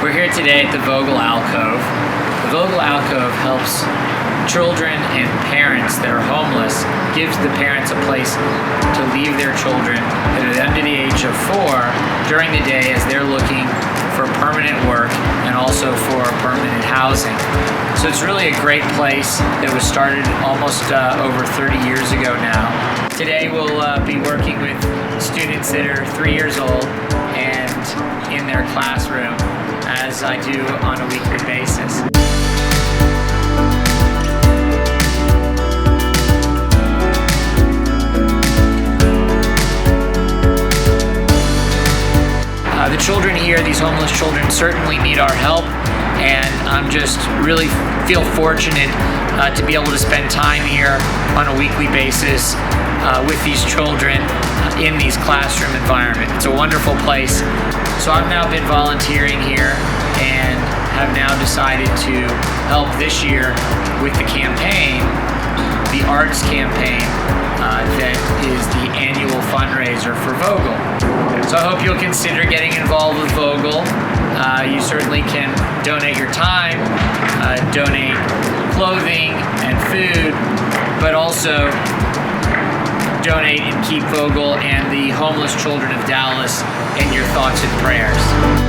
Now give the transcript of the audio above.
We're here today at the Vogel Alcove. The Vogel Alcove helps children and parents that are homeless, gives the parents a place to leave their children that are under the age of 4 during the day as they're looking for permanent work and also for permanent housing. So it's really a great place that was started almost over 30 years ago now. Today we'll be working with students that are 3 years old and in their classroom, as I do on a weekly basis. The children here, these homeless children, certainly need our help, and I'm just really feel fortunate to be able to spend time here on a weekly basis with these children in these classroom environment. It's a wonderful place. So I've now been volunteering here and have now decided to help this year with the campaign, the arts campaign that is the annual fundraiser for Vogel. So I hope you'll consider getting involved with Vogel. You certainly can donate your time, donate clothing and food, but also donate and keep Vogel and the homeless children of Dallas in your thoughts and prayers.